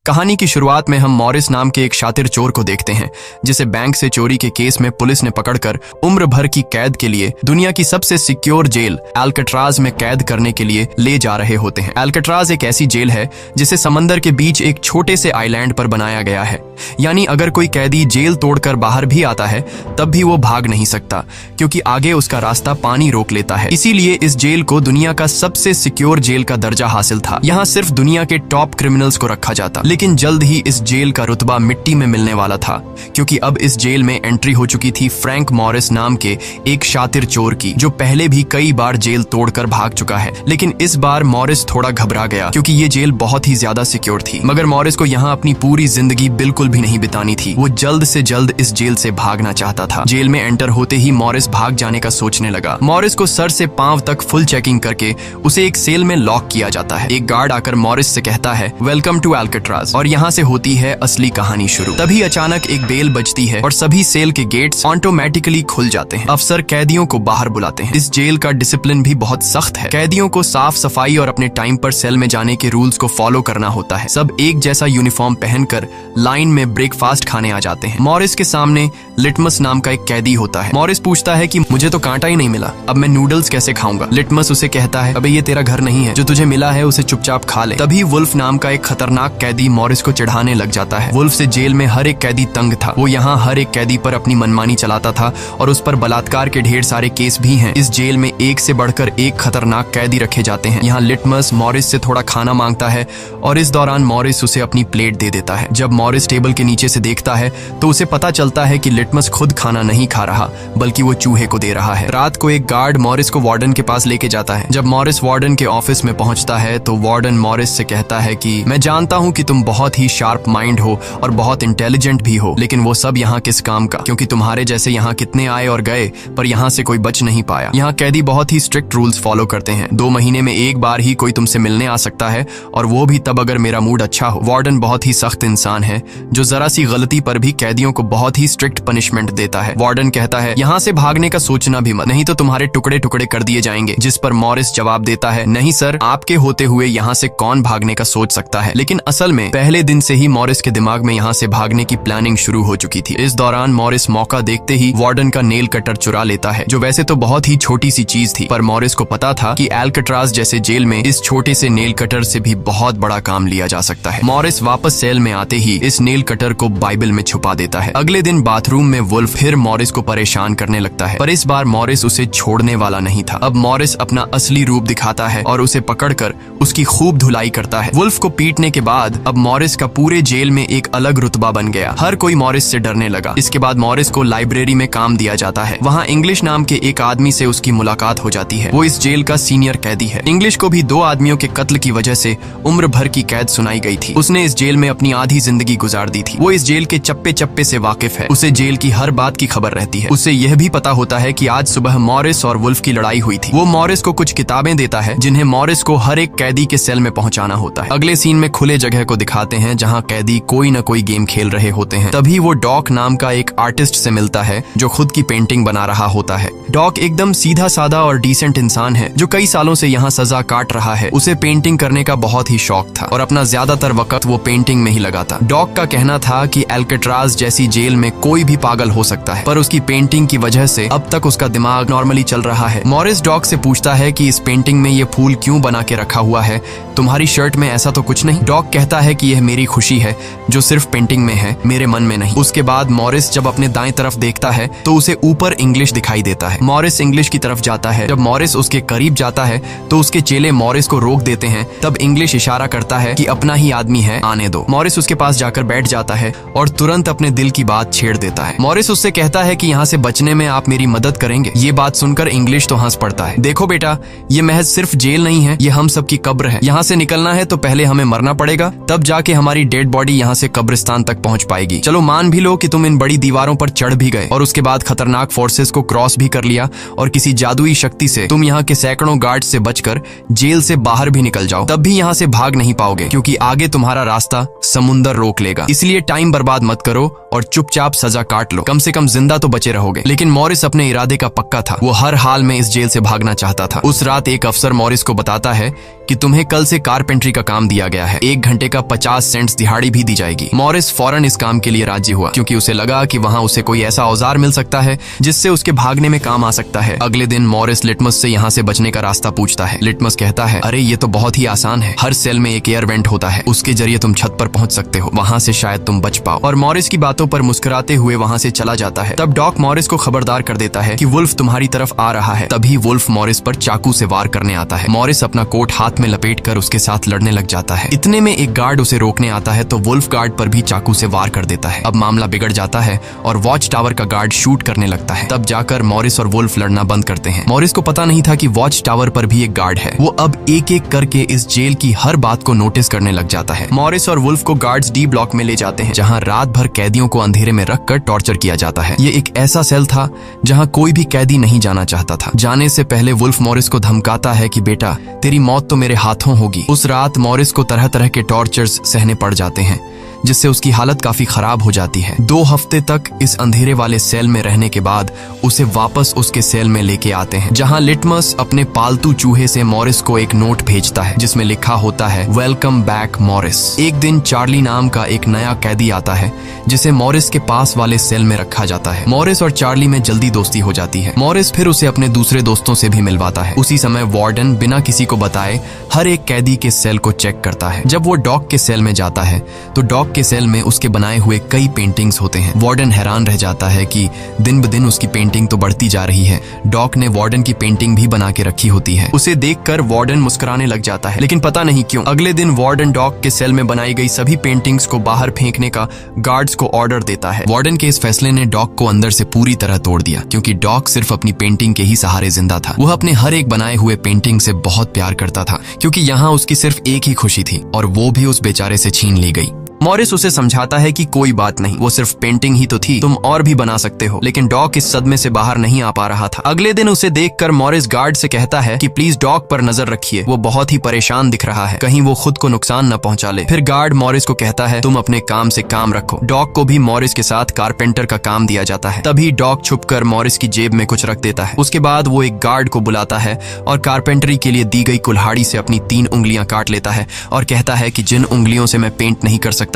कहानी की शुरुआत में हम मॉरिस नाम के एक शातिर चोर को देखते हैं जिसे बैंक से चोरी के केस में पुलिस ने पकड़कर उम्र भर की कैद के लिए दुनिया की सबसे सिक्योर जेल एल्कट्राज में कैद करने के लिए ले जा रहे होते हैं। एल्कट्राज एक ऐसी जेल है जिसे समंदर के बीच एक छोटे से आइलैंड पर बनाया गया है, यानी अगर कोई कैदी जेल तोड़कर बाहर भी आता है तब भी वो भाग नहीं सकता क्योंकि आगे उसका रास्ता पानी रोक लेता है। इसीलिए इस जेल को दुनिया का सबसे सिक्योर जेल का दर्जा हासिल था। यहाँ सिर्फ दुनिया के टॉप क्रिमिनल्स को रखा जाता, लेकिन जल्द ही इस जेल का रुतबा मिट्टी में मिलने वाला था क्योंकि अब इस जेल में एंट्री हो चुकी थी फ्रैंक मॉरिस नाम के एक शातिर चोर की, जो पहले भी कई बार जेल तोड़कर भाग चुका है। लेकिन इस बार मॉरिस थोड़ा घबरा गया क्योंकि ये जेल बहुत ही ज्यादा सिक्योर थी। मगर मॉरिस को यहाँ अपनी पूरी जिंदगी बिल्कुल भी नहीं बितानी थी। वो जल्द से जल्द इस जेल से भागना चाहता था। जेल में एंटर होते ही मॉरिस भाग जाने का सोचने लगा। मॉरिस को सर से पांव तक फुल चेकिंग करके उसे एक सेल में लॉक किया जाता है। एक गार्ड आकर मॉरिस से कहता है, वेलकम टू एल्कट्राज, और यहाँ से होती है असली कहानी शुरू। तभी अचानक एक बेल बजती है और सभी सेल के गेट्स ऑटोमेटिकली खुल जाते हैं। अफसर कैदियों को बाहर बुलाते हैं। इस जेल का डिसिप्लिन भी बहुत सख्त है। कैदियों को साफ सफाई और अपने टाइम पर सेल में जाने के रूल्स को फॉलो करना होता है। सब एक जैसा यूनिफॉर्म पहनकर लाइन में ब्रेकफास्ट खाने आ जाते हैं। मॉरिस के सामने लिटमस नाम का एक कैदी होता है। मॉरिस पूछता है कि मुझे तो कांटा ही नहीं मिला, अब मैं नूडल्स कैसे खाऊंगा। लिटमस उसे कहता है, अबे ये तेरा घर नहीं है, जो तुझे मिला है उसे चुपचाप खा ले। तभी वुल्फ नाम का एक खतरनाक कैदी मॉरिस को चिढ़ाने लग जाता है। वुल्फ से जेल में हर एक कैदी तंग था। वो यहाँ हर एक कैदी पर अपनी मनमानी चलाता था और उस पर बलात्कार के ढेर सारे केस भी हैं। इस जेल में एक से बढ़कर एक खतरनाक कैदी रखे जाते हैं। यहाँ लिटमस मॉरिस से थोड़ा खाना मांगता है और इस दौरान मॉरिस उसे अपनी प्लेट दे देता है। जब मॉरिस टेबल के नीचे से देखता है तो उसे पता चलता है कि लिटमस खुद खाना नहीं खा रहा बल्कि वो चूहे को दे रहा है। रात को एक गार्ड मॉरिस को वार्डन के पास लेके जाता है। जब मॉरिस वार्डन के ऑफिस में पहुंचता है तो वार्डन मॉरिस से कहता है कि मैं जानता हूं कि तुम बहुत ही शार्प माइंड हो और बहुत इंटेलिजेंट भी हो, लेकिन वो सब यहाँ किस काम का, क्योंकि तुम्हारे जैसे यहाँ कितने आए और गए पर यहाँ से कोई बच नहीं पाया। यहाँ कैदी बहुत ही स्ट्रिक्ट रूल्स फॉलो करते हैं। 2 महीने में एक बार ही कोई तुमसे मिलने आ सकता है और वो भी तब अगर मेरा मूड अच्छा हो। वार्डन बहुत ही सख्त इंसान है जो जरा सी गलती पर भी कैदियों को बहुत ही स्ट्रिक्ट पनिशमेंट देता है। वार्डन कहता है, यहाँ से भागने का सोचना भी मत, नहीं तो तुम्हारे टुकड़े टुकड़े कर दिए जाएंगे। जिस पर मॉरिस जवाब देता है, नहीं सर, आपके होते हुए यहाँ से कौन भागने का सोच सकता है। लेकिन असल में पहले दिन से ही मॉरिस के दिमाग में यहाँ से भागने की प्लानिंग शुरू हो चुकी थी। इस दौरान मॉरिस मौका देखते ही वार्डन का नेल कटर चुरा लेता है, जो वैसे तो बहुत ही छोटी सी चीज थी, पर मॉरिस को पता था कि एल्कट्राज जैसे जेल में इस छोटे से नेल कटर से भी बहुत बड़ा काम लिया जा सकता है। मॉरिस वापस सेल में आते ही इस नेल कटर को बाइबल में छुपा देता है। अगले दिन बाथरूम में वुल्फ फिर मॉरिस को परेशान करने लगता है, पर इस बार मॉरिस उसे छोड़ने वाला नहीं था। अब मॉरिस अपना असली रूप दिखाता है और उसे पकड़कर उसकी खूब धुलाई करता है। वुल्फ को पीटने के बाद अब मॉरिस का पूरे जेल में एक अलग रुतबा बन गया। हर कोई मॉरिस से डरने लगा। इसके बाद मॉरिस को लाइब्रेरी में काम दिया जाता है। वहाँ इंग्लिश नाम के एक आदमी से उसकी मुलाकात हो जाती है। वो इस जेल का सीनियर कैदी है। इंग्लिश को भी 2 आदमियों के कत्ल की वजह से उम्र भर की कैद सुनाई गई थी। उसने इस जेल में अपनी आधी जिंदगी गुजार दी थी। वो इस जेल के चप्पे चप्पे से वाकिफ है। उसे जेल की हर बात की खबर रहती है। उसे यह भी पता होता है कि आज सुबह मॉरिस और वुल्फ की लड़ाई हुई थी। वो मॉरिस को कुछ किताबें देता है जिन्हें मॉरिस को हर एक कैदी के सेल में पहुंचाना होता है। अगले सीन में खुले जगह को दिखाते हैं जहां कैदी कोई न कोई गेम खेल रहे होते हैं। तभी वो डॉक नाम का एक आर्टिस्ट से मिलता है जो खुद की पेंटिंग बना रहा होता है। डॉक एकदम सीधा साधा और डिसेंट इंसान है जो कई सालों से यहाँ सजा काट रहा है। उसे पेंटिंग करने का बहुत ही शौक था और अपना ज्यादातर वक्त वो पेंटिंग में ही लगाता। डॉक का कहना था कि एल्कट्राज जैसी जेल में कोई भी पागल हो सकता है, पर उसकी पेंटिंग की वजह से अब तक उसका दिमाग नॉर्मली चल रहा है। मॉरिस डॉक से पूछता है कि इस पेंटिंग में ये फूल क्यों बना के रखा हुआ है, तुम्हारी शर्ट में ऐसा तो कुछ नहीं। डॉक कहता है कि यह मेरी खुशी है जो सिर्फ पेंटिंग में है, मेरे मन में नहीं। उसके बाद मॉरिस जब अपने दाएं तरफ देखता है तो उसे ऊपर इंग्लिश दिखाई देता है। मॉरिस इंग्लिश की तरफ जाता है। जब मॉरिस उसके करीब जाता है तो उसके चेले मॉरिस को रोक देते हैं। तब इंग्लिश इशारा करता है कि अपना ही आदमी है, आने दो। मॉरिस उसके पास जाकर बैठ जाता है और तुरंत अपने दिल की बात छेड़ देता है। मॉरिस उससे कहता है कि यहाँ से बचने में आप मेरी मदद करेंगे। ये बात सुनकर इंग्लिश तो हंस पड़ता है। देखो बेटा, ये महज सिर्फ जेल नहीं है, ये हम सब की कब्र है। यहाँ से निकलना है तो पहले हमें मरना पड़ेगा, तब जाके हमारी डेड बॉडी यहाँ से कब्रिस्तान तक पहुँच पाएगी। चलो मान भी लो कि तुम इन बड़ी दीवारों पर चढ़ भी गए और उसके बाद खतरनाक फोर्सेस को क्रॉस भी कर लिया और किसी जादुई शक्ति से तुम यहाँ के सैकड़ों गार्ड से बचकर जेल से बाहर भी निकल जाओ, तब भी यहाँ से भाग नहीं पाओगे क्योंकि आगे तुम्हारा रास्ता समुंदर रोक लेगा। इसलिए टाइम बर्बाद मत करो और चुपचाप सजा काट लो, कम से कम जिंदा तो बचे रहोगे। लेकिन मॉरिस अपने इरादे का पक्का था। वो हर हाल में इस जेल से भागना चाहता था। उस रात एक अफसर मॉरिस को बताता है कि तुम्हें कल से कारपेंट्री का काम दिया गया है, 1 घंटे का 50 सेंट्स दिहाड़ी भी दी जाएगी। मॉरिस फौरन इस काम के लिए राजी हुआ क्योंकि उसे लगा कि वहाँ उसे कोई ऐसा औजार मिल सकता है जिससे उसके भागने में काम आ सकता है। अगले दिन मॉरिस लिटमस से यहाँ से बचने का रास्ता पूछता है। लिटमस कहता है, अरे ये तो बहुत ही आसान है, हर सेल में एक एयर वेंट होता है, उसके जरिए तुम छत पर पहुंच सकते हो, वहाँ से शायद तुम बच पाओ। और मॉरिस की बातों पर मुस्कुराते हुए वहाँ से चला जाता है। तब डॉक मॉरिस को खबरदार कर देता है कि वुल्फ तुम्हारी तरफ आ रहा है। तभी वुल्फ मॉरिस पर चाकू से वार करने आता है। मॉरिस अपना कोट हाथ में लपेटकर उसके साथ लड़ने लग जाता है। इतने में एक गार्ड उसे रोकने आता है तो वुल्फ गार्ड पर भी चाकू से वार कर देता है। अब मामला बिगड़ जाता है और वॉच टावर का गार्ड शूट करने लगता है। तब जाकर मॉरिस और वुल्फ लड़ना बंद करते हैं। मॉरिस को पता नहीं था कि वॉच टावर पर भी एक गार्ड है। वो अब एक एक करके इस जेल की हर बात को नोटिस करने लग जाता है। मॉरिस और वुल्फ को गार्ड्स डी ब्लॉक में ले जाते हैं, जहाँ रात भर कैदियों को अंधेरे में रखकर टॉर्चर किया जाता है। ये एक ऐसा सेल था जहाँ कोई भी कैदी नहीं जाना चाहता था। जाने से पहले वुल्फ मॉरिस को धमकाता है कि बेटा, तेरी मौत तो मेरे हाथों होगी। उस रात मॉरिस को तरह तरह के टॉर्चर्स सहने पड़ जाते हैं, जिससे उसकी हालत काफी खराब हो जाती है। 2 हफ्ते तक इस अंधेरे वाले सेल में रहने के बाद उसे वापस उसके सेल में लेके आते हैं, जहां लिटमस अपने पालतू चूहे से मॉरिस को एक नोट भेजता है जिसमें लिखा होता है, वेलकम बैक मॉरिस। एक दिन चार्ली नाम का एक नया कैदी आता है जिसे मॉरिस के पास वाले सेल में रखा जाता है। मॉरिस और चार्ली में जल्दी दोस्ती हो जाती है। मॉरिस फिर उसे अपने दूसरे दोस्तों से भी मिलवाता है। उसी समय वार्डन बिना किसी को बताए हर एक कैदी के सेल को चेक करता है। जब वो डॉक के सेल में जाता है तो डॉक के सेल में उसके बनाए हुए कई पेंटिंग्स होते हैं। वार्डन हैरान रह जाता है कि दिन ब दिन उसकी पेंटिंग तो बढ़ती जा रही है। डॉक ने वार्डन की पेंटिंग भी बना के रखी होती है। उसे देखकर वार्डन मुस्कुराने लग जाता है, लेकिन पता नहीं क्यों अगले दिन वार्डन डॉक के सेल में बनाई गई सभी पेंटिंग्स को बाहर फेंकने का गार्ड्स को ऑर्डर देता है। वार्डन के इस फैसले ने डॉक को अंदर से पूरी तरह तोड़ दिया, क्योंकि डॉक सिर्फ अपनी पेंटिंग के ही सहारे जिंदा था। वह अपने हर एक बनाए हुए पेंटिंग से बहुत प्यार करता था, क्योंकि यहाँ उसकी सिर्फ एक ही खुशी थी और वो भी उस बेचारे से छीन ली गई। मॉरिस उसे समझाता है कि कोई बात नहीं, वो सिर्फ पेंटिंग ही तो थी, तुम और भी बना सकते हो। लेकिन डॉक इस सदमे से बाहर नहीं आ पा रहा था। अगले दिन उसे देखकर मॉरिस गार्ड से कहता है कि प्लीज डॉक पर नजर रखिए, वो बहुत ही परेशान दिख रहा है, कहीं वो खुद को नुकसान न पहुंचा ले। फिर गार्ड मॉरिस को कहता है, तुम अपने काम से काम रखो। डॉक को भी मॉरिस के साथ कारपेंटर का काम दिया जाता है। तभी डॉक छुपकर मॉरिस की जेब में कुछ रख देता है। उसके बाद वो एक गार्ड को बुलाता है और कारपेंटरी के लिए दी गई कुल्हाड़ी से अपनी 3 उंगलियां काट लेता है और कहता है कि जिन उंगलियों से मैं पेंट नहीं कर सकता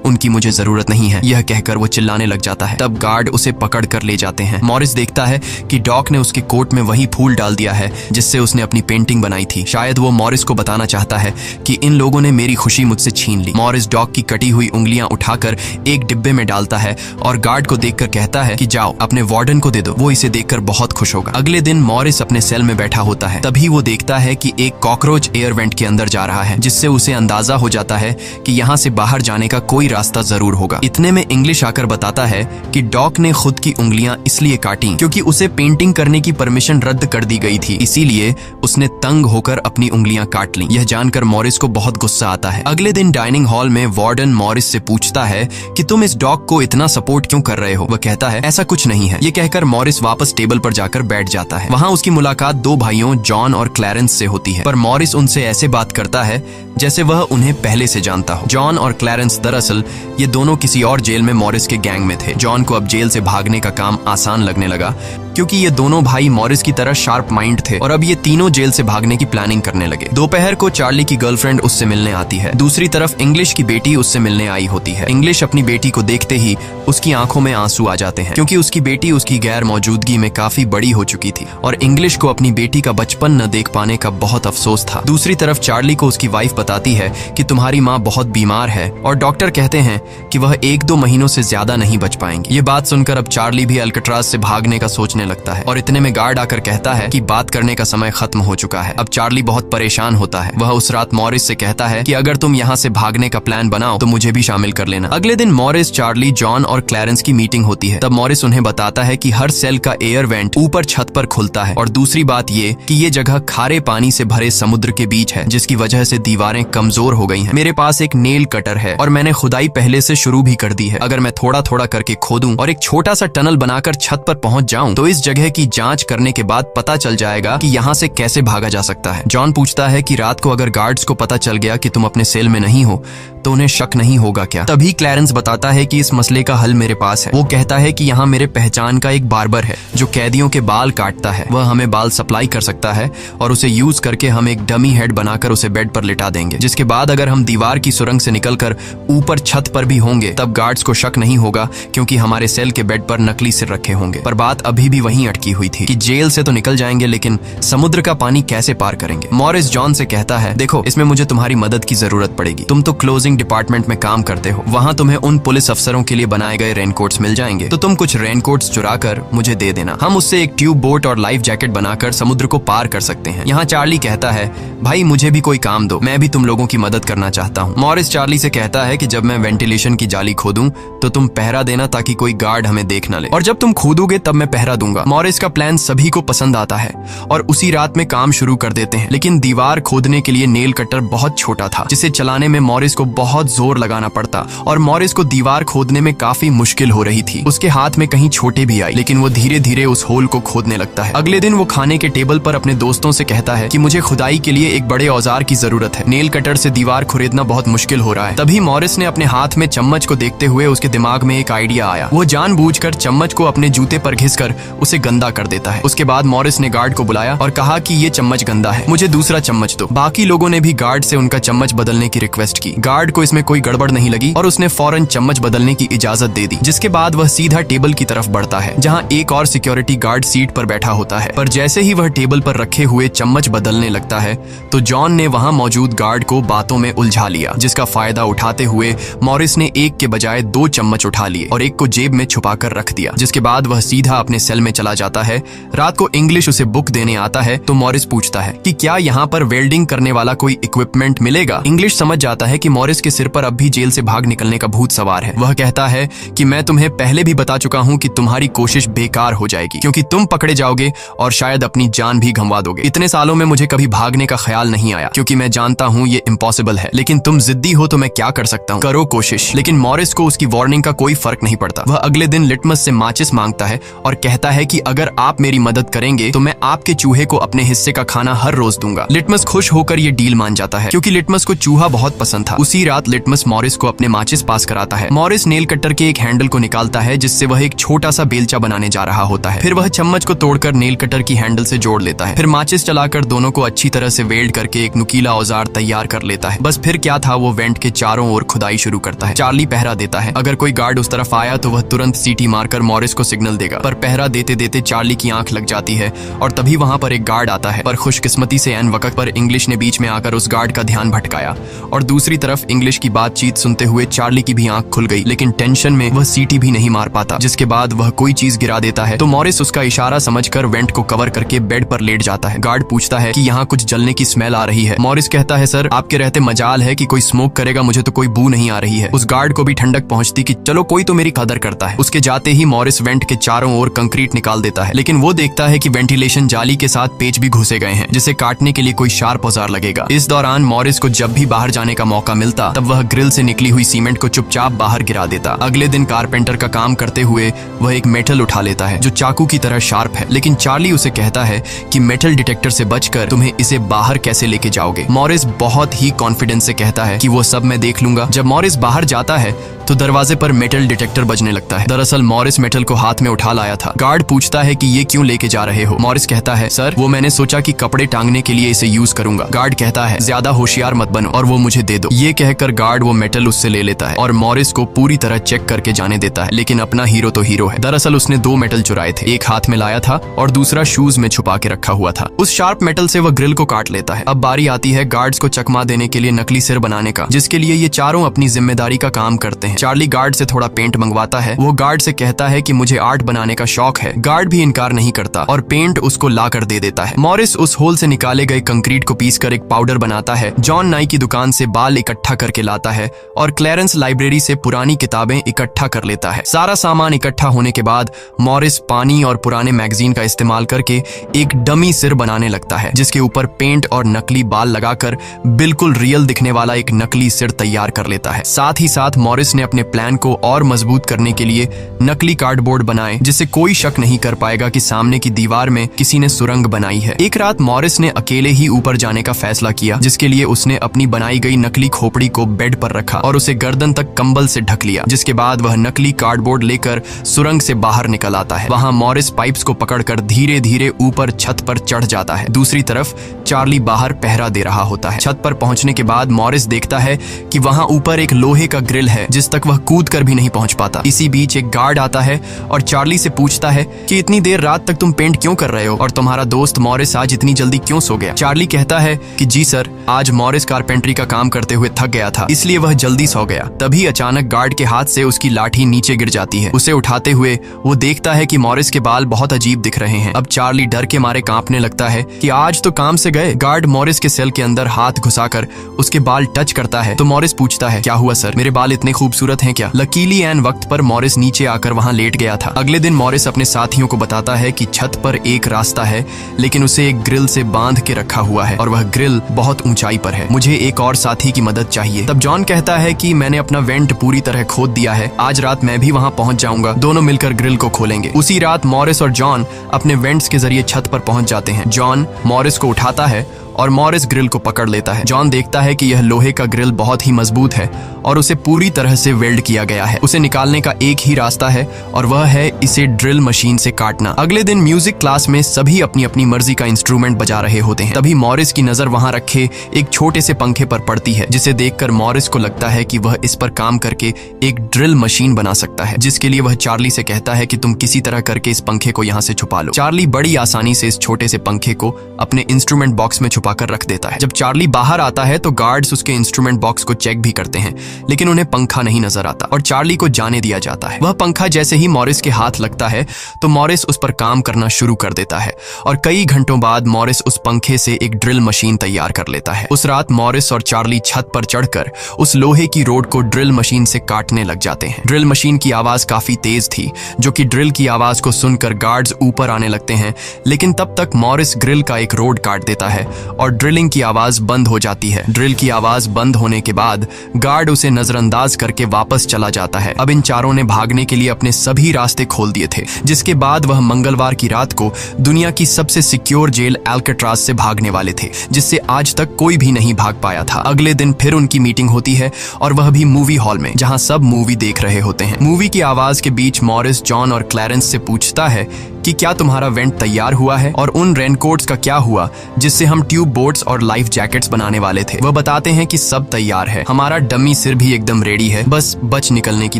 उनकी मुझे जरूरत नहीं है। यह कहकर वो चिल्लाने लग जाता है। तब गार्ड उसे पकड़ कर ले जाते हैं। मॉरिस देखता है कि डॉक ने उसके कोट में वही फूल डाल दिया है जिससे उसने अपनी पेंटिंग बनाई थी। शायद वो मॉरिस को बताना चाहता है कि इन लोगों ने मेरी खुशी मुझसे छीन ली। मॉरिस डॉक की कटी हुई उंगलियां उठाकर एक डिब्बे में डालता है और गार्ड को देखकर कहता है कि जाओ अपने वार्डन को दे दो, वो इसे देखकर बहुत खुश होगा। अगले दिन मॉरिस अपने सेल में बैठा होता है। तभी वो देखता है कि एक कॉकरोच एयर वेंट के अंदर जा रहा है, जिससे उसे अंदाजा हो जाता है कि यहाँ से बाहर जाने का कोई रास्ता जरूर होगा। इतने में इंग्लिश आकर बताता है कि डॉक ने खुद की उंगलियां इसलिए काटी क्योंकि उसे पेंटिंग करने की परमिशन रद्द कर दी गई थी, इसीलिए उसने तंग होकर अपनी उंगलियां काट ली। यह जानकर मॉरिस को बहुत गुस्सा आता है। अगले दिन डाइनिंग हॉल में वार्डन मॉरिस से पूछता है कि तुम इस डॉग को इतना सपोर्ट क्यों कर रहे हो। वह कहता है ऐसा कुछ नहीं है। ये कहकर मॉरिस वापस टेबल पर जाकर बैठ जाता है। वहाँ उसकी मुलाकात 2 भाइयों जॉन और क्लैरेंस से होती है, पर मॉरिस उनसे ऐसे बात करता है जैसे वह उन्हें पहले से जानता हो। जॉन और क्लैरेंस दरअसल ये दोनों किसी और जेल में मॉरिस के गैंग में थे। जॉन को अब जेल से भागने का काम आसान लगने लगा क्योंकि ये दोनों भाई मॉरिस की तरह शार्प माइंड थे और अब ये तीनों जेल से भागने की प्लानिंग करने लगे। दोपहर को चार्ली की गर्लफ्रेंड उससे मिलने आती है। दूसरी तरफ इंग्लिश की बेटी उससे मिलने आई होती है। इंग्लिश अपनी बेटी को देखते ही उसकी आंखों में आंसू आ जाते हैं क्योंकि उसकी बेटी उसकी गैर मौजूदगी में काफी बड़ी हो चुकी थी और इंग्लिश को अपनी बेटी का बचपन न देख पाने का बहुत अफसोस था। दूसरी तरफ चार्ली को उसकी वाइफ बताती है कि तुम्हारी माँ बहुत बीमार है और डॉक्टर कहते हैं कि वह 1-2 महीनों से ज्यादा नहीं बच पाएंगी। ये बात सुनकर अब चार्ली भी अल्काट्राज से भागने का सोचने लगता है और इतने में गार्ड आकर कहता है कि बात करने का समय खत्म हो चुका है। अब चार्ली बहुत परेशान होता है। वह उस रात मॉरिस से कहता है कि अगर तुम यहाँ से भागने का प्लान बनाओ तो मुझे भी शामिल कर लेना। अगले दिन मॉरिस, चार्ली, जॉन और क्लैरेंस की मीटिंग होती है। तब मॉरिस उन्हें बताता है कि हर सेल का एयर वेंट ऊपर छत पर खुलता है और दूसरी बात ये कि ये जगह खारे पानी से भरे समुद्र के बीच है जिसकी वजह से दीवारें कमजोर हो गई हैं। मेरे पास एक नेल कटर है और मैंने खुदाई पहले से शुरू भी कर दी है। अगर मैं थोड़ा थोड़ा करके खोदूं और एक छोटा सा टनल बनाकर छत पर पहुंच जाऊं तो इस इस जगह की जांच करने के बाद पता चल जाएगा कि यहाँ से कैसे भागा जा सकता है। जॉन पूछता है कि रात को अगर गार्ड्स को पता चल गया कि तुम अपने सेल में नहीं हो तो उन्हें शक नहीं होगा क्या? तभी क्लैरेंस बताता है कि इस मसले का हल मेरे पास है। वो कहता है कि यहाँ मेरे पहचान का एक बार्बर है जो कैदियों के बाल काटता है। वह हमें बाल सप्लाई कर सकता है और उसे यूज करके हम एक डमी हेड बनाकर उसे बेड पर लिटा देंगे, जिसके बाद अगर हम दीवार की सुरंग से निकलकर ऊपर छत पर भी होंगे तब गार्ड्स को शक नहीं होगा क्योंकि हमारे सेल के बेड पर नकली सिर रखे होंगे। पर बात अभी भी वहीं अटकी हुई थी कि जेल से तो निकल जाएंगे लेकिन समुद्र का पानी कैसे पार करेंगे। मॉरिस जॉन से कहता है, देखो इसमें मुझे तुम्हारी मदद की जरूरत पड़ेगी। तुम तो क्लोजिंग डिपार्टमेंट में काम करते हो, वहाँ तुम्हें उन पुलिस अफसरों के लिए बनाए गए रेनकोट्स मिल जाएंगे, तो तुम कुछ रेनकोट्स चुरा कर मुझे दे देना। हम उससे एक ट्यूब बोट और लाइफ जैकेट बनाकर समुद्र को पार कर सकते हैं। यहाँ चार्ली कहता है, भाई मुझे भी कोई काम दो, मैं भी तुम लोगों की मदद करना चाहता हूँ। मॉरिस चार्ली से कहता है कि जब मैं वेंटिलेशन की जाली खोदूं तो तुम पहरा देना ताकि कोई गार्ड हमें देख न ले, और जब तुम खोदोगे तब मैं पहरा दूंगा। मॉरिस का प्लान सभी को पसंद आता है और उसी रात में काम शुरू कर देते हैं, लेकिन दीवार खोदने के लिए नेल कटर बहुत छोटा था जिसे चलाने में मॉरिस को बहुत जोर लगाना पड़ता और मॉरिस को दीवार खोदने में काफी मुश्किल हो रही थी। उसके हाथ में कहीं छोटे भी आई, लेकिन वो धीरे धीरे उस होल को खोदने लगता है। अगले दिन वो खाने के टेबल पर अपने दोस्तों से कहता है कि मुझे खुदाई के लिए एक बड़े औजार की जरूरत है, नेल कटर से दीवार खुरेदना बहुत मुश्किल हो रहा है। तभी मॉरिस ने अपने हाथ में चम्मच को देखते हुए उसके दिमाग में एक आइडिया आया। वो जानबूझकर चम्मच को अपने जूते पर घिसकर उसे गंदा कर देता है। उसके बाद मॉरिस ने गार्ड को बुलाया और कहा कि ये चम्मच गंदा है, मुझे दूसरा चम्मच दो। बाकी लोगों ने भी गार्ड से उनका चम्मच बदलने की रिक्वेस्ट की। गार्ड को इसमें कोई गड़बड़ नहीं लगी और उसने फौरन चम्मच बदलने की इजाजत दे दी, जिसके बाद वह सीधा टेबल की तरफ बढ़ता है जहां एक और सिक्योरिटी गार्ड सीट पर बैठा होता है। पर जैसे ही वह टेबल पर रखे हुए चम्मच बदलने लगता है तो जॉन ने वहां मौजूद गार्ड को बातों में उलझा लिया, जिसका फायदा उठाते हुए मॉरिस ने एक के बजाय 2 चम्मच उठा लिए और एक को जेब में छुपाकर रख दिया, जिसके बाद वह सीधा अपने सेल में चला जाता है। रात को इंग्लिश उसे बुक देने आता है तो मॉरिस पूछता है कि क्या यहाँ पर वेल्डिंग करने वाला कोई इक्विपमेंट मिलेगा। इंग्लिश समझ जाता है कि मॉरिस के सिर पर अब भी जेल से भाग निकलने का भूत सवार है। वह कहता है कि मैं तुम्हें पहले भी बता चुका हूँ कि तुम्हारी कोशिश बेकार हो जाएगी क्योंकि तुम पकड़े जाओगे और शायद अपनी जान भी गंवा दोगे। इतने सालों में मुझे कभी भागने का ख्याल नहीं आया क्योंकि मैं जानता हूँ ये इम्पॉसिबल है, लेकिन तुम जिद्दी हो तो मैं क्या कर सकता हूँ, करो कोशिश। लेकिन मॉरिस को उसकी वार्निंग का कोई फर्क नहीं पड़ता। वह अगले दिन लिटमस से माचिस मांगता है और कहता है कि अगर आप मेरी मदद करेंगे तो मैं आपके चूहे को अपने हिस्से का खाना हर रोज दूंगा। लिटमस खुश होकर ये डील मान जाता है क्योंकि लिटमस को चूहा बहुत पसंद था। उसी रात लिटमस मॉरिस को अपने माचिस पास कराता है। मॉरिस नेल कटर के एक हैंडल को निकालता है जिससे वह एक छोटा सा बेलचा बनाने जा रहा होता है। फिर वह चम्मच को तोड़कर नेल कटर की हैंडल से जोड़ लेता है। फिर माचिस चलाकर दोनों को अच्छी तरह से वेल्ड करके एक नुकीला औजार तैयार कर लेता है। बस फिर क्या था, वो वेंट के चारों ओर खुदाई शुरू करता है। चार्ली पहरा देता है। अगर कोई गार्ड उस तरफ आया तो वह तुरंत सीटी मारकर मॉरिस को सिग्नल देगा, पर पहरा देते देते चार्ली की आंख लग जाती है और तभी वहां पर एक गार्ड आता है। पर खुशकिस्मती से ऐन वक्त पर इंग्लिश ने बीच में आकर उस गार्ड का ध्यान भटकाया और दूसरी तरफ इंग्लिश की बातचीत सुनते हुए चार्ली की भी आंख खुल गई, लेकिन टेंशन में वह सीटी भी नहीं मार पाता। जिसके बाद वह कोई चीज गिरा देता है तो मॉरिस उसका इशारा समझकर वेंट को कवर करके बेड पर लेट जाता है। गार्ड पूछता है कि यहाँ कुछ जलने की स्मेल आ रही है। मॉरिस कहता है, सर आपके रहते मजाल है कि कोई स्मोक करेगा, मुझे तो कोई बू नहीं आ रही है। उस गार्ड को भी ठंडक पहुंचती कि चलो कोई तो मेरी कदर करता है। उसके जाते ही मॉरिस वेंट के चारों ओर कंक्रीट निकाल देता है, लेकिन वो देखता है कि वेंटिलेशन जाली के साथ पेच भी घुसे गए हैं जिसे काटने के लिए कोई शार्प औजार लगेगा। इस दौरान मॉरिस को जब भी बाहर जाने का मौका मिलता तब वह ग्रिल से निकली हुई सीमेंट को चुपचाप बाहर गिरा देता। अगले दिन कारपेंटर का काम करते हुए वह एक मेटल उठा लेता है जो चाकू की तरह शार्प है, लेकिन चार्ली उसे कहता है कि मेटल डिटेक्टर से बचकर तुम्हें इसे बाहर कैसे लेके जाओगे। मॉरिस बहुत ही कॉन्फिडेंस से कहता है कि वो सब मैं देख लूंगा। जब मॉरिस बाहर जाता है तो दरवाजे पर मेटल डिटेक्टर बजने लगता है। दरअसल मॉरिस मेटल को हाथ में उठा लाया था। गार्ड पूछता है कि ये क्यों लेके जा रहे हो। मॉरिस कहता है, सर वो मैंने सोचा कि कपड़े टांगने के लिए इसे यूज करूंगा। गार्ड कहता है, ज्यादा होशियार मत बनो और वो मुझे दे दो। ये कहकर गार्ड वो मेटल उससे ले लेता है और मॉरिस को पूरी तरह चेक करके जाने देता है, लेकिन अपना हीरो तो हीरो है। दरअसल उसने 2 मेटल चुराए थे, एक हाथ में लाया था और दूसरा शूज में छुपा के रखा हुआ था। उस शार्प मेटल से वह ग्रिल को काट लेता है। अब बारी आती है गार्ड्स को चकमा देने के लिए नकली सिर बनाने का, जिसके लिए ये चारों अपनी जिम्मेदारी का काम करते हैं। चार्ली गार्ड से थोड़ा पेंट मंगवाता है। वो गार्ड से कहता है कि मुझे आर्ट बनाने का शौक है। गार्ड भी इनकार नहीं करता और पेंट उसको ला कर दे देता है। मॉरिस उस होल से निकाले गए कंक्रीट को पीसकर एक पाउडर बनाता है। जॉन नाई की दुकान से बाल इकट्ठा करके लाता है और क्लैरेंस लाइब्रेरी से पुरानी किताबें इकट्ठा कर लेता है। सारा सामान इकट्ठा होने के बाद मॉरिस पानी और पुराने मैगजीन का इस्तेमाल करके एक डमी सिर बनाने लगता है, जिसके ऊपर पेंट और नकली बाल लगाकर बिल्कुल रियल दिखने वाला एक नकली सिर तैयार कर लेता है। साथ ही साथ मॉरिस ने अपने प्लान को और मजबूत करने के लिए नकली कार्डबोर्ड बनाए जिससे कोई शक नहीं कर पाएगा कि सामने की दीवार में किसी ने सुरंग बनाई है। एक रात मॉरिस ने अकेले ही ऊपर जाने का फैसला किया, जिसके लिए उसने अपनी बनाई गई नकली खोपड़ी को बेड पर रखा और उसे गर्दन तक कंबल से ढक लिया। जिसके बाद वह नकली कार्डबोर्ड लेकर सुरंग से बाहर निकल आता है। वहां मॉरिस पाइप्स को पकड़कर धीरे धीरे ऊपर छत पर चढ़ जाता है। दूसरी तरफ चार्ली बाहर पहरा दे रहा होता है। छत पर पहुंचने के बाद मॉरिस देखता है कि वहां ऊपर एक लोहे का ग्रिल है जिस तक वह कूद कर भी नहीं पहुंच पाता। इसी बीच एक गार्ड आता है और चार्ली से पूछता है कि इतनी देर रात तक तुम पेंट क्यों कर रहे हो और तुम्हारा दोस्त मॉरिस आज इतनी जल्दी क्यों सो गया। चार्ली कहता है कि जी सर, आज मॉरिस कारपेंट्री का काम करते हुए थक गया था, इसलिए वह जल्दी सो गया। तभी अचानक गार्ड के हाथ से उसकी लाठी नीचे गिर जाती है। उसे उठाते हुए वो देखता है कि मॉरिस के बाल बहुत अजीब दिख रहे हैं। अब चार्ली डर के मारे कांपने लगता है कि आज तो काम से गए। गार्ड मॉरिस के सेल के अंदर हाथ घुसाकर उसके बाल टच करता है तो मॉरिस पूछता है, क्या हुआ सर, मेरे बाल इतने खूबसूरत हैं क्या। लकीली एन वक्त पर मॉरिस नीचे आकर वहां लेट गया था। अगले दिन मॉरिस अपने साथियों को बताता है कि छत पर एक रास्ता है लेकिन उसे एक ग्रिल से बांध के रखा हुआ है और वह ग्रिल बहुत ऊंचाई पर है। मुझे एक और साथी की मदद चाहिए। तब जॉन कहता है कि मैंने अपना वेंट पूरी तरह खोद दिया है, आज रात मैं भी वहां पहुंच जाऊंगा, दोनों मिलकर ग्रिल को खोलेंगे। उसी रात मॉरिस और जॉन अपने वेंट्स के जरिए छत पर पहुंच जाते हैं। जॉन मॉरिस को उठाता है और मॉरिस ग्रिल को पकड़ लेता है। जॉन देखता है कि यह लोहे का ग्रिल बहुत ही मजबूत है और उसे पूरी तरह से वेल्ड किया गया है। उसे निकालने का एक ही रास्ता है और वह है इसे ड्रिल मशीन से काटना। अगले दिन म्यूजिक क्लास में सभी अपनी अपनी मर्जी का इंस्ट्रूमेंट बजा रहे होते हैं। तभी मॉरिस की नजर वहां रखे एक छोटे से पंखे पर पड़ती है, जिसे देखकर मॉरिस को लगता है कि वह इस पर काम करके एक ड्रिल मशीन बना सकता है, जिसके लिए वह चार्ली से कहता है कि तुम किसी तरह करके इस पंखे को यहाँ से छुपा लो। चार्ली बड़ी आसानी से इस छोटे से पंखे को अपने इंस्ट्रूमेंट बॉक्स में छुपाकर रख देता है। जब चार्ली बाहर आता है तो गार्ड्स उसके इंस्ट्रूमेंट बॉक्स को चेक भी करते हैं, लेकिन उन्हें पंखा नहीं नजर आता और चार्ली को जाने दिया जाता है। वह पंखा जैसे ही मॉरिस के हाथ लगता है तो मॉरिस उस पर काम करना शुरू कर देता है और कई घंटों बाद मॉरिस उस पंखे से एक ड्रिल मशीन तैयार कर लेता है। उस रात मॉरिस और चार्ली छत पर चढ़कर उस लोहे की रोड को ड्रिल मशीन से काटने लग जाते हैं। ड्रिल मशीन की आवाज काफी तेज थी, जो कि ड्रिल की आवाज को सुनकर गार्ड्स ऊपर आने लगते हैं, लेकिन तब तक मॉरिस ग्रिल का एक रोड काट देता है और ड्रिलिंग की आवाज बंद हो जाती है। ड्रिल की आवाज बंद होने के बाद गार्ड उसे नजरअंदाज करके वापस चला जाता है। अब इन चारों ने भागने के लिए अपने सभी रास्ते खोल दिए थे, जिसके बाद वह मंगलवार की रात को दुनिया की सबसे सिक्योर जेल एल्केट्राज से भागने वाले थे, जिससे आज तक कोई भी नहीं भाग पाया था। अगले दिन फिर उनकी मीटिंग होती है और वह भी मूवी हॉल में, जहां सब मूवी देख रहे होते हैं। मूवी की आवाज के बीच मॉरिस जॉन और क्लैरेंस से पूछता है कि क्या तुम्हारा वेंट तैयार हुआ है और उन रेनकोट्स का क्या हुआ जिससे हम ट्यूब बोट्स और लाइफ जैकेट्स बनाने वाले थे। वह बताते हैं कि सब तैयार है, हमारा डमी सिर भी एकदम रेडी है, बस बच निकलने की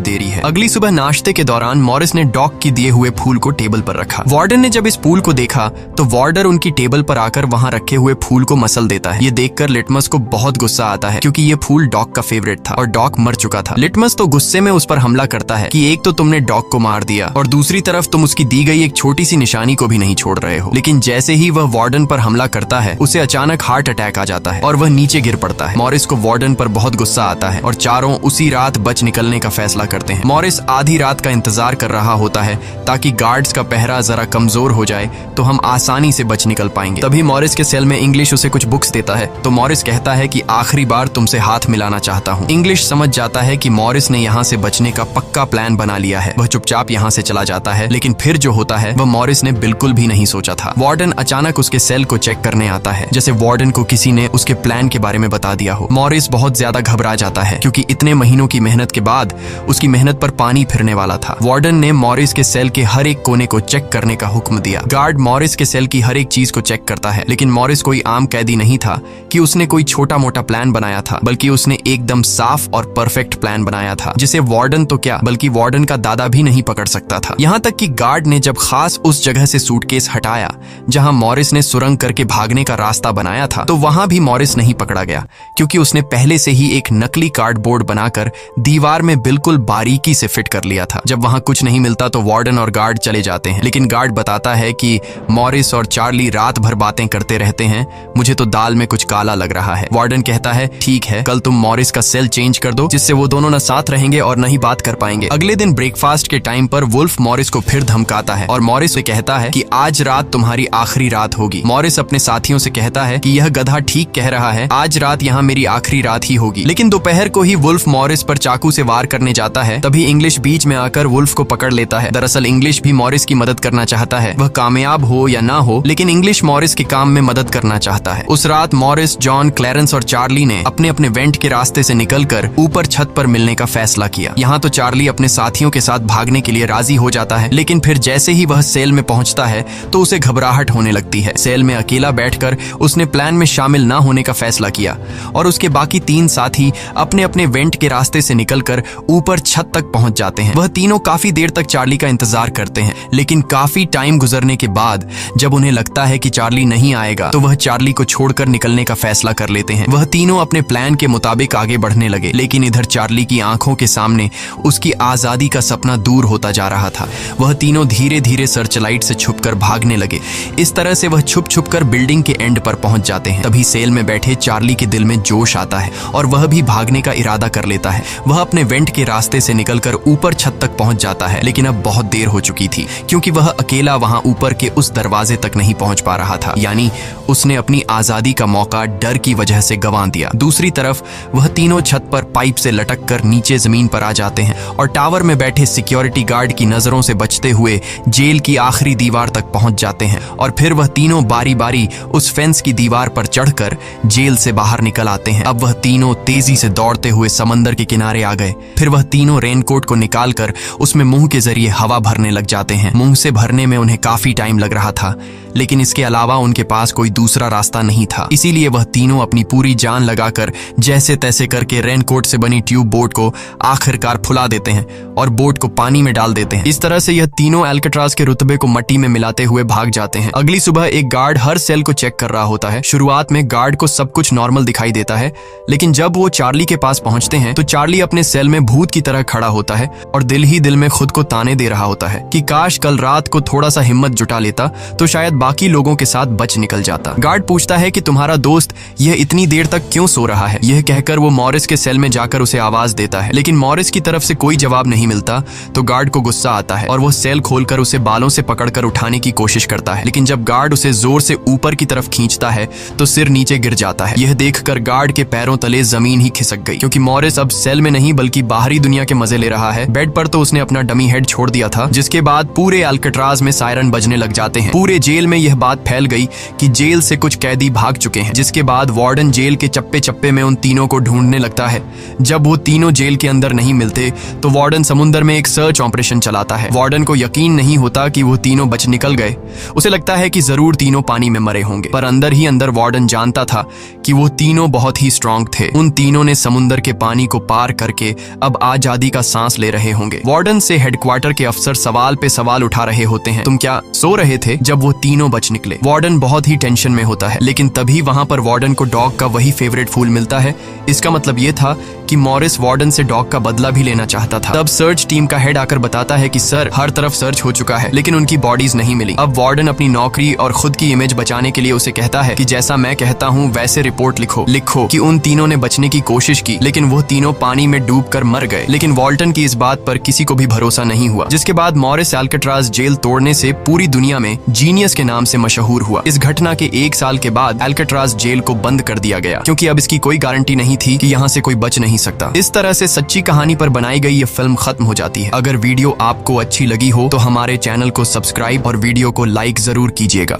देरी है। अगली सुबह नाश्ते के दौरान मॉरिस ने डॉग की दिए हुए फूल को टेबल पर रखा। वार्डन ने जब इस फूल को देखा तो वार्डर उनकी टेबल पर आकर वहां रखे हुए फूल को मसल देता है। ये देखकर लिटमस को बहुत गुस्सा आता है क्योंकि ये फूल डॉग का फेवरेट था और डॉग मर चुका था। लिटमस तो गुस्से में उस पर हमला करता है कि एक तो तुमने डॉग को मार दिया और दूसरी तरफ तुम उसकी दी गई एक छोटी सी निशानी को भी नहीं छोड़ रहे हो। लेकिन जैसे ही वह वार्डन पर हमला करता है उसे अचानक हार्ट अटैक आ जाता है और वह नीचे गिर पड़ता है। मॉरिस को वार्डन पर बहुत गुस्सा आता है और चारों उसी रात बच निकलने का फैसला करते हैं। मॉरिस आधी रात का इंतजार कर रहा होता है ताकि गार्ड्स का पहरा जरा कमजोर हो जाए तो हम आसानी से बच निकल पाएंगे। तभी मॉरिस के सेल में इंग्लिश उसे कुछ बुक्स देता है तो मॉरिस कहता है कि आखिरी बार तुमसे हाथ मिलाना चाहता हूँ। इंग्लिश समझ जाता है कि मॉरिस ने यहाँ से बचने का पक्का प्लान बना लिया है। वह चुपचाप यहाँ से चला जाता है, लेकिन फिर जो होता है वह मॉरिस ने बिल्कुल भी नहीं सोचा था। वार्डन अचानक उसके सेल को चेक करने आता है, जैसे वार्डन को किसी ने उसके प्लान के बारे में बता दिया हो। मॉरिस बहुत ज्यादा घबरा जाता है क्योंकि इतने महीनों की मेहनत के बाद उसकी मेहनत पर पानी फिरने वाला था। वार्डन ने मॉरिस के सेल के हर एक कोने को चेक करने का हुक्म दिया। गार्ड मॉरिस के सेल की हर एक चीज को चेक करता है, लेकिन मॉरिस कोई आम कैदी नहीं था कि उसने कोई छोटा मोटा प्लान बनाया था, बल्कि उसने एकदम साफ और परफेक्ट प्लान बनाया था, जिसे वार्डन तो क्या बल्कि वार्डन का दादा भी नहीं पकड़ सकता था। यहाँ तक कि गार्ड ने जब खास उस जगह से सूटकेस हटाया जहां मॉरिस ने सुरंग करके भागने का रास्ता बनाया था, तो वहां भी मॉरिस नहीं पकड़ा गया क्योंकि उसने पहले से ही एक नकली कार्डबोर्ड बनाकर दीवार में बिल्कुल बारीकी से फिट कर लिया था। जब वहां कुछ नहीं मिलता तो वार्डन और गार्ड चले जाते हैं, लेकिन गार्ड बताता है कि मॉरिस और चार्ली रात भर बातें करते रहते हैं, मुझे तो दाल में कुछ काला लग रहा है। वार्डन कहता है ठीक है, कल तुम मॉरिस का सेल चेंज कर दो जिससे वो दोनों न साथ रहेंगे और न ही बात कर पाएंगे। अगले दिन ब्रेकफास्ट के टाइम पर वुल्फ मॉरिस को फिर धमकाता है और मॉरिस से कहता है कि आज रात तुम्हारी आखिरी रात होगी। मॉरिस अपने साथियों से कहता है कि यह गधा ठीक कह रहा है, आज रात यहाँ मेरी आखिरी रात ही होगी। लेकिन दोपहर को ही वुल्फ मॉरिस पर चाकू से वार करने जाता है। तभी इंग्लिश बीच में आकर वुल्फ को पकड़ लेता है। दरअसल इंग्लिश भी मॉरिस की मदद करना चाहता है, वह कामयाब हो या ना हो, लेकिन इंग्लिश मॉरिस के काम में मदद करना चाहता है। उस रात मॉरिस, जॉन, क्लैरेंस और चार्ली ने अपने अपने वेंट के रास्ते से निकलकर ऊपर छत पर मिलने का फैसला किया। यहाँ तो चार्ली अपने साथियों के साथ भागने के लिए राजी हो जाता है, लेकिन फिर जैसे ही वह सेल में पहुंचता है तो उसे घबराहट होने लगती है। सेल में अकेला बैठकर उसने प्लान में शामिल ना होने का फैसला किया और उसके बाकी 3 साथी अपने अपने वेंट के रास्ते से निकलकर ऊपर छत तक पहुंच जाते हैं। वह तीनों काफी देर तक चार्ली का इंतजार करते हैं, लेकिन काफी टाइम गुजरने के बाद जब उन्हें लगता है कि चार्ली नहीं आएगा तो वह चार्ली को छोड़कर निकलने का फैसला कर लेते हैं। वह तीनों अपने प्लान के मुताबिक आगे बढ़ने लगे, लेकिन इधर चार्ली की आंखों के सामने उसकी आजादी का सपना दूर होता जा रहा था। वह तीनों धीरे धीरे सर्चलाइट से छुपकर भागने लगे। इस तरह से वह छुप छुप कर बिल्डिंग के एंड पर पहुंच जाते हैं। तभी सेल में बैठे चार्ली के दिल में जोश आता है और वह भी भागने का इरादा कर लेता है। वह अपने वेंट के रास्ते से निकलकर ऊपर छत तक पहुंच जाता है, लेकिन अब बहुत देर हो चुकी थी क्योंकि वह अकेला वहां ऊपर के उस दरवाजे तक नहीं पहुंच पा रहा था। यानी उसने अपनी आजादी का मौका डर की वजह से गंवा दिया। दूसरी तरफ वह तीनों छत पर पाइप से लटक कर नीचे जमीन पर आ जाते हैं और टावर में बैठे सिक्योरिटी गार्ड की नजरों से बचते हुए जेल की आखिरी दीवार तक पहुंच जाते हैं और फिर वह तीनों बारी बारी उस फेंस की दीवार पर चढ़कर जेल से बाहर निकल आते हैं। अब वह तीनों तेजी से दौड़ते हुए समंदर के किनारे आ गए। फिर वह तीनों रेनकोट को निकालकर उसमें मुंह के जरिए हवा भरने लग जाते हैं। मुंह से भरने में उन्हें काफी टाइम लग रहा था, लेकिन इसके अलावा उनके पास कोई दूसरा रास्ता नहीं था। इसीलिए वह तीनों अपनी पूरी जान लगाकर जैसे तैसे करके रेनकोट से बनी ट्यूब बोट को आखिरकार फुला देते हैं और बोट को पानी में डाल देते हैं। इस तरह से यह तीनों अल्काट्राज के रुतबे को मट्टी में मिलाते हुए भाग जाते हैं। अगली सुबह एक गार्ड हर सेल को चेक कर रहा होता है। शुरुआत में गार्ड को सब कुछ नॉर्मल दिखाई देता है, लेकिन जब वो चार्ली के पास पहुंचते हैं तो चार्ली अपने सेल में भूत की तरह खड़ा होता है और दिल ही दिल में खुद को ताने दे रहा होता है कि काश कल रात को थोड़ा सा हिम्मत जुटा लेता तो शायद बाकी लोगों के साथ बच निकल जाता। गार्ड पूछता है कि तुम्हारा दोस्त यह इतनी देर तक क्यों सो रहा है। यह कहकर वो मॉरिस के सेल में जाकर उसे आवाज देता है, लेकिन मॉरिस की तरफ से कोई जवाब नहीं मिलता तो गार्ड को गुस्सा आता है और वो सेल खोलकर उसे बालों से पकड़कर उठाने की कोशिश करता है। लेकिन जब गार्ड उसे जोर से ऊपर की तरफ खींचता है तो सिर नीचे गिर जाता है। यह देखकर गार्ड के पैरों तले जमीन ही खिसक गई, क्योंकि मॉरिस अब सेल में नहीं बल्कि बाहरी दुनिया के मजे ले रहा है। बेड पर तो उसने अपना डमी हेड छोड़ दिया था, जिसके बाद पूरे अल्काट्राज में सायरन बजने लग जाते हैं। पूरे जेल में यह बात फैल गई कि जेल से कुछ कैदी भाग चुके हैं, जिसके बाद वार्डन जेल के चप्पे चप्पे में उन तीनों को ढूंढने लगता है। जब वो तीनों जेल के अंदर नहीं मिलते तो वार्डन समुद्र में एक सर्च ऑपरेशन चलाता है। वार्डन को यकीन नहीं होता कि वो तीनों बच निकल गए। उसे लगता है कि जरूर तीनों पानी में मरे होंगे, पर अंदर ही अंदर वार्डन जानता था कि वो तीनों बहुत ही स्ट्रांग थे। उन तीनों ने समुद्र के पानी को पार करके अब आजादी का सांस ले रहे होंगे। वार्डन से हेडक्वार्टर के अफसर सवाल पे सवाल उठा रहे होते हैं, तुम क्या सो रहे थे जब वो तीनों बच निकले। वार्डन बहुत ही टेंशन में होता है, लेकिन तभी वहां पर वार्डन को डॉग का वही फेवरेट फूल मिलता है। इसका मतलब ये था कि मॉरिस वार्डन से डॉग का बदला भी लेना चाहता था। तब सर्च टीम का हेड आकर बताता है कि सर, हर तरफ सर्च हो चुका है, लेकिन उनकी बॉडीज नहीं मिली। अब वार्डन अपनी नौकरी और खुद की इमेज बचाने के लिए उसे कहता है कि जैसा मैं कहता हूँ वैसे रिपोर्ट लिखो कि उन तीनों ने बचने की कोशिश की, लेकिन वो तीनों पानी में डूबकर मर गए। लेकिन वॉल्टन की इस बात पर किसी को भी भरोसा नहीं हुआ, जिसके बाद मॉरिस अल्काट्राज जेल तोड़ने से पूरी दुनिया में जीनियस के नाम से मशहूर हुआ। इस घटना के 1 साल के बाद अल्काट्राज जेल को बंद कर दिया गया, क्योंकि अब इसकी कोई गारंटी नहीं थी कि यहाँ से कोई बच नहीं सकता। इस तरह से सच्ची कहानी पर बनाई गई ये फिल्म खत्म हो जाती है। अगर वीडियो आपको अच्छी लगी हो तो हमारे चैनल को सब्सक्राइब और वीडियो को लाइक जरूर कीजिएगा।